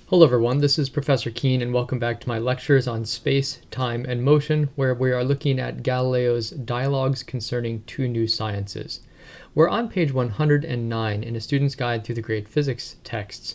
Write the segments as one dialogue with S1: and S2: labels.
S1: Hello everyone, this is Professor Kuehn and welcome back to my lectures on space, time, and motion, where we are looking at Galileo's Dialogues Concerning Two New Sciences. We're on page 109 in a student's guide through the great physics texts,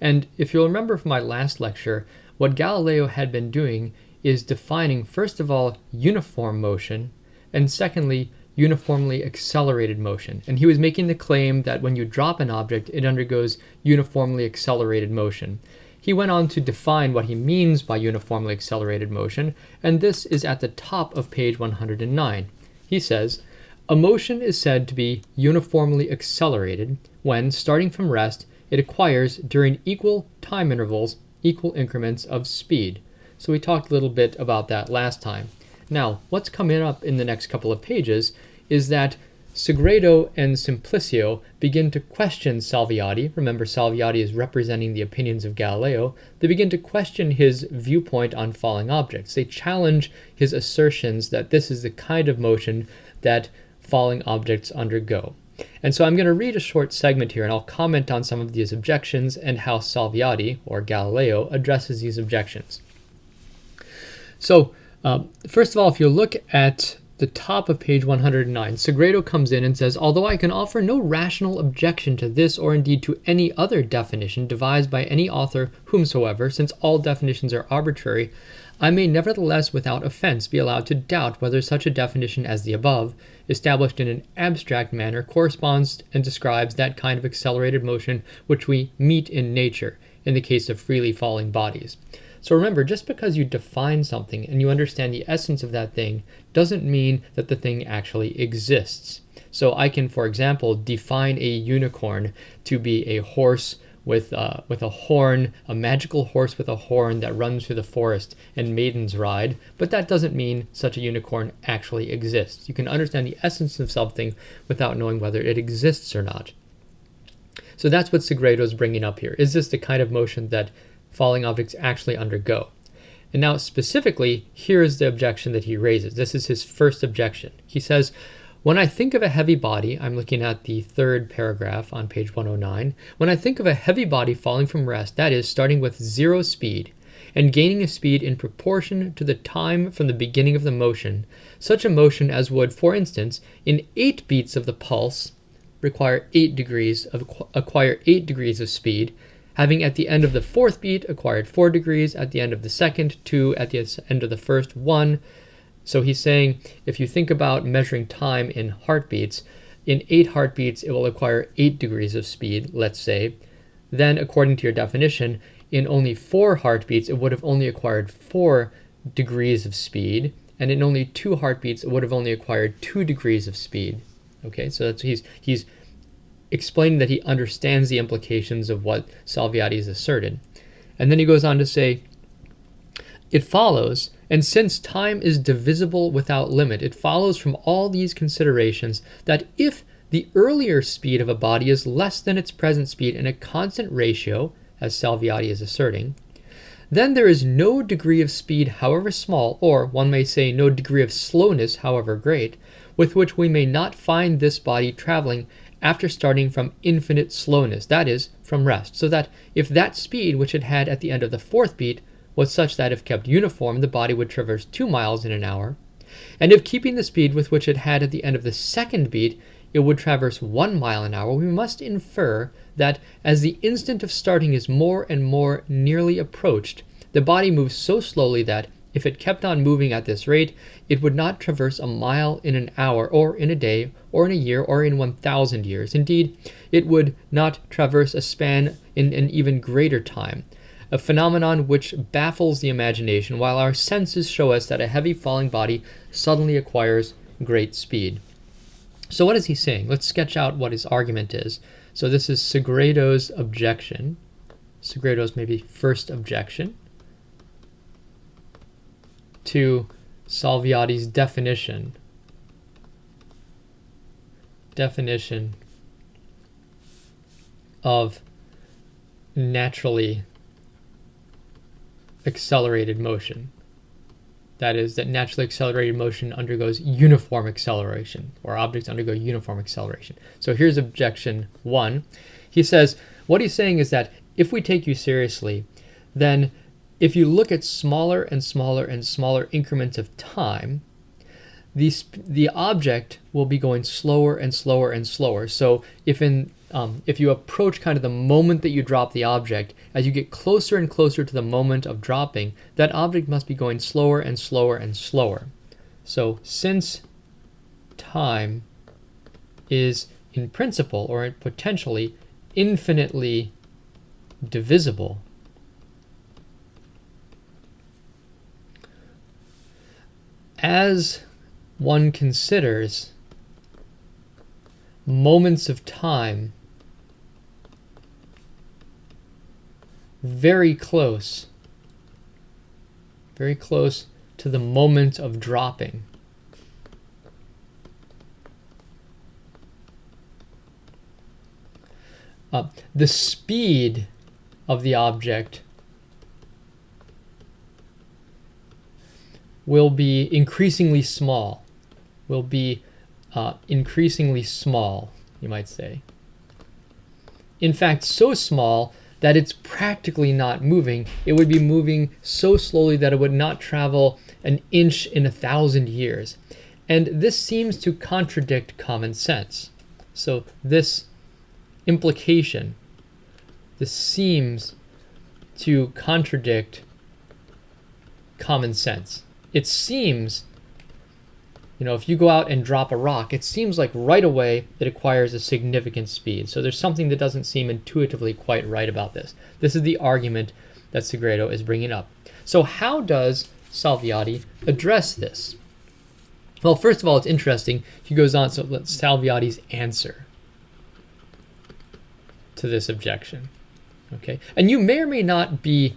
S1: and if you'll remember from my last lecture, what Galileo had been doing is defining, first of all, uniform motion, and secondly, uniformly accelerated motion. And he was making the claim that when you drop an object, it undergoes uniformly accelerated motion. He went on to define what he means by uniformly accelerated motion, and this is at the top of page 109. He says, "A motion is said to be uniformly accelerated when, starting from rest, it acquires, during equal time intervals, equal increments of speed." So we talked a little bit about that last time. Now, what's coming up in the next couple of pages is that Sagredo and Simplicio begin to question Salviati. Remember, Salviati is representing the opinions of Galileo. They begin to question his viewpoint on falling objects. They challenge his assertions that this is the kind of motion that falling objects undergo. And so I'm going to read a short segment here, and I'll comment on some of these objections and how Salviati, or Galileo, addresses these objections. So, first of all, if you look at the top of page 109, Sagredo comes in and says, "Although I can offer no rational objection to this or indeed to any other definition devised by any author whomsoever, since all definitions are arbitrary, I may nevertheless without offense be allowed to doubt whether such a definition as the above, established in an abstract manner, corresponds and describes that kind of accelerated motion which we meet in nature, in the case of freely falling bodies." So remember, just because you define something and you understand the essence of that thing doesn't mean that the thing actually exists. So I can, for example, define a unicorn to be a horse with a horn, a magical horse with a horn that runs through the forest and maidens ride, but that doesn't mean such a unicorn actually exists. You can understand the essence of something without knowing whether it exists or not. So that's what Sagredo is bringing up here. Is this the kind of motion that falling objects actually undergo? And now specifically, here is the objection that he raises. This is his first objection. He says, "When I think of a heavy body," I'm looking at the third paragraph on page 109, "when I think of a heavy body falling from rest, that is, starting with zero speed, and gaining a speed in proportion to the time from the beginning of the motion, such a motion as would, for instance, in 8 beats of the pulse, acquire 8 degrees of speed, having at the end of the 4th beat acquired 4 degrees, at the end of the 2nd, 2, at the end of the 1st, 1. So he's saying, if you think about measuring time in heartbeats, in 8 heartbeats, it will acquire 8 degrees of speed, let's say. Then, according to your definition, in only 4 heartbeats, it would have only acquired 4 degrees of speed. And in only 2 heartbeats, it would have only acquired 2 degrees of speed. Okay, so that's he's explaining that he understands the implications of what Salviati has asserted. And then he goes on to say, "It follows, and since time is divisible without limit, it follows from all these considerations that if the earlier speed of a body is less than its present speed in a constant ratio, as Salviati is asserting, then there is no degree of speed, however small, or one may say no degree of slowness, however great, with which we may not find this body traveling after starting from infinite slowness, that is, from rest, so that if that speed which it had at the end of the 4th beat was such that if kept uniform, the body would traverse 2 miles in an hour, and if keeping the speed with which it had at the end of the 2nd beat, it would traverse 1 mile an hour, we must infer that as the instant of starting is more and more nearly approached, the body moves so slowly that, if it kept on moving at this rate, it would not traverse a mile in an hour, or in a day, or in a year, or in 1,000 years. Indeed, it would not traverse a span in an even greater time, a phenomenon which baffles the imagination, while our senses show us that a heavy falling body suddenly acquires great speed." So what is he saying? Let's sketch out what his argument is. So this is Sagredo's objection. Sagredo's maybe first objection to Salviati's definition of naturally accelerated motion. That is, that naturally accelerated motion undergoes uniform acceleration, or objects undergo uniform acceleration. So here's objection 1. He says, what he's saying is that if we take you seriously, then if you look at smaller and smaller and smaller increments of time, the object will be going slower and slower and slower. So if you approach kind of the moment that you drop the object, as you get closer and closer to the moment of dropping, that object must be going slower and slower and slower. So since time is in principle or potentially infinitely divisible, as one considers moments of time very close to the moment of dropping, the speed of the object will be increasingly small, you might say. In fact, so small that it's practically not moving. It would be moving so slowly that it would not travel an inch in 1,000 years. And this seems to contradict common sense. So this implication, this seems to contradict common sense. It seems, if you go out and drop a rock, it seems like right away it acquires a significant speed. So there's something that doesn't seem intuitively quite right about this. This is the argument that Sagredo is bringing up. So how does Salviati address this? Well, first of all, it's interesting. He goes on, so let's Salviati's answer to this objection. Okay, and you may or may not be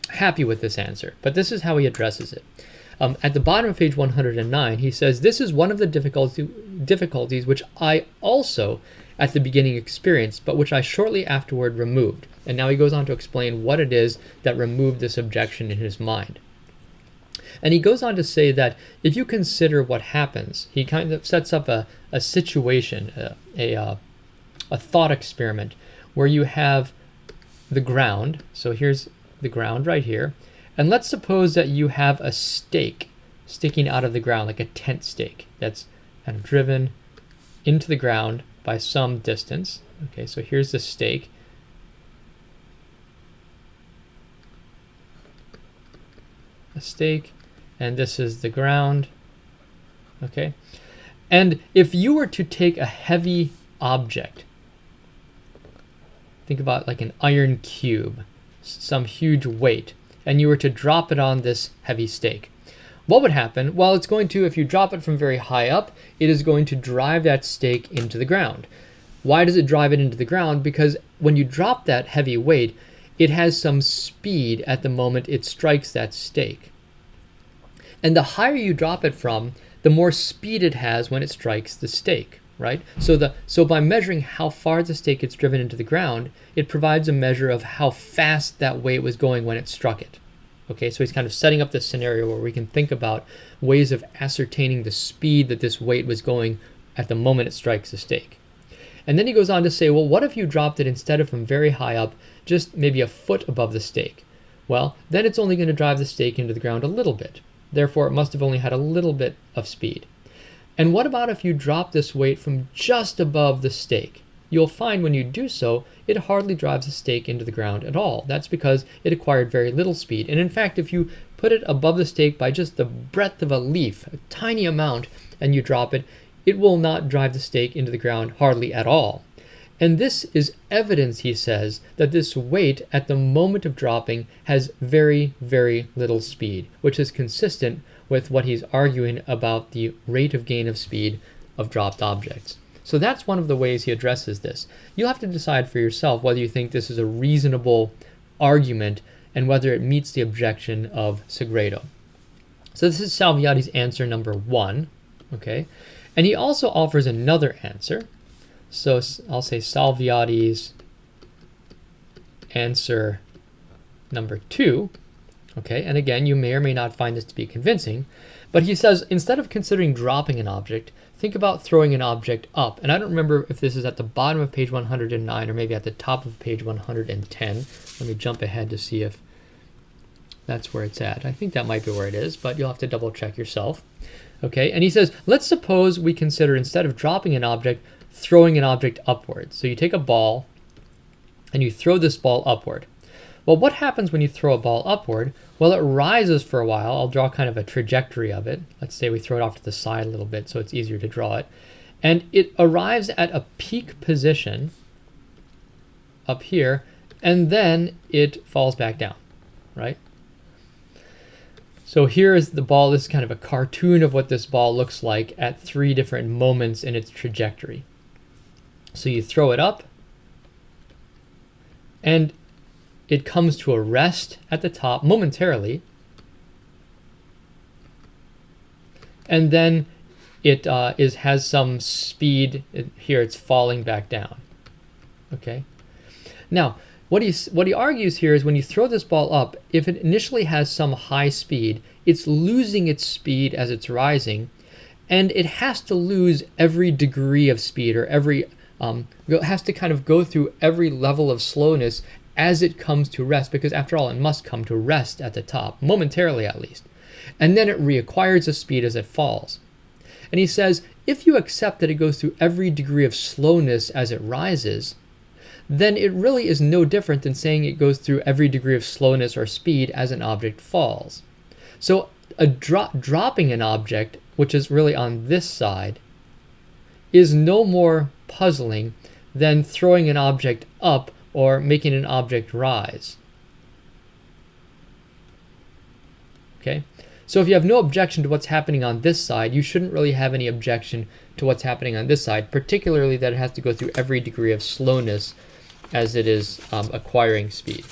S1: happy with this answer, but this is how he addresses it. At the bottom of page 109, he says, "This is one of the difficulties which I also at the beginning experienced, but which I shortly afterward removed." And now he goes on to explain what it is that removed this objection in his mind. And he goes on to say that if you consider what happens, he kind of sets up a situation, a thought experiment, where you have the ground. So here's the ground right here. And let's suppose that you have a stake sticking out of the ground, like a tent stake that's kind of driven into the ground by some distance. Okay, so here's the stake. A stake, and this is the ground. Okay, and if you were to take a heavy object, think about like an iron cube, some huge weight, and you were to drop it on this heavy stake, what would happen? Well, it's going to, if you drop it from very high up, it is going to drive that stake into the ground. Why does it drive it into the ground? Because when you drop that heavy weight, it has some speed at the moment it strikes that stake. And the higher you drop it from, the more speed it has when it strikes the stake, right? So by measuring how far the stake gets driven into the ground, it provides a measure of how fast that weight was going when it struck it. Okay, so he's kind of setting up this scenario where we can think about ways of ascertaining the speed that this weight was going at the moment it strikes the stake. And then he goes on to say, well, what if you dropped it instead of from very high up, just maybe a foot above the stake? Well, then it's only going to drive the stake into the ground a little bit. Therefore, it must have only had a little bit of speed. And what about if you drop this weight from just above the stake? You'll find when you do so, it hardly drives the stake into the ground at all. That's because it acquired very little speed. And in fact, if you put it above the stake by just the breadth of a leaf, a tiny amount, and you drop it, it will not drive the stake into the ground hardly at all. And this is evidence, he says, that this weight at the moment of dropping has very, very little speed, which is consistent with what he's arguing about the rate of gain of speed of dropped objects. So that's one of the ways he addresses this. You'll have to decide for yourself whether you think this is a reasonable argument and whether it meets the objection of Sagredo. So this is Salviati's answer number 1, okay? And he also offers another answer. So I'll say Salviati's answer number 2, okay? And again, you may or may not find this to be convincing, but he says instead of considering dropping an object, think about throwing an object up. And I don't remember if this is at the bottom of page 109 or maybe at the top of page 110. Let me jump ahead to see if that's where it's at. I think that might be where it is, but you'll have to double check yourself. Okay, and he says, let's suppose we consider, instead of dropping an object, throwing an object upward. So you take a ball and you throw this ball upward. Well, what happens when you throw a ball upward? Well, it rises for a while. I'll draw kind of a trajectory of it. Let's say we throw it off to the side a little bit so it's easier to draw it. And it arrives at a peak position up here, and then it falls back down, right? So here is the ball. This is kind of a cartoon of what this ball looks like at 3 different moments in its trajectory. So you throw it up, and it comes to a rest at the top momentarily, and then it has some speed. Here it's falling back down. Okay. Now, what he argues here is when you throw this ball up, if it initially has some high speed, it's losing its speed as it's rising, and it has to lose every degree of speed, or it has to kind of go through every level of slowness as it comes to rest, because after all, it must come to rest at the top, momentarily at least. And then it reacquires a speed as it falls. And he says, if you accept that it goes through every degree of slowness as it rises, then it really is no different than saying it goes through every degree of slowness or speed as an object falls. So dropping an object, which is really on this side, is no more puzzling than throwing an object up or making an object rise. Okay? So if you have no objection to what's happening on this side, you shouldn't really have any objection to what's happening on this side, particularly that it has to go through every degree of slowness as it is acquiring speed.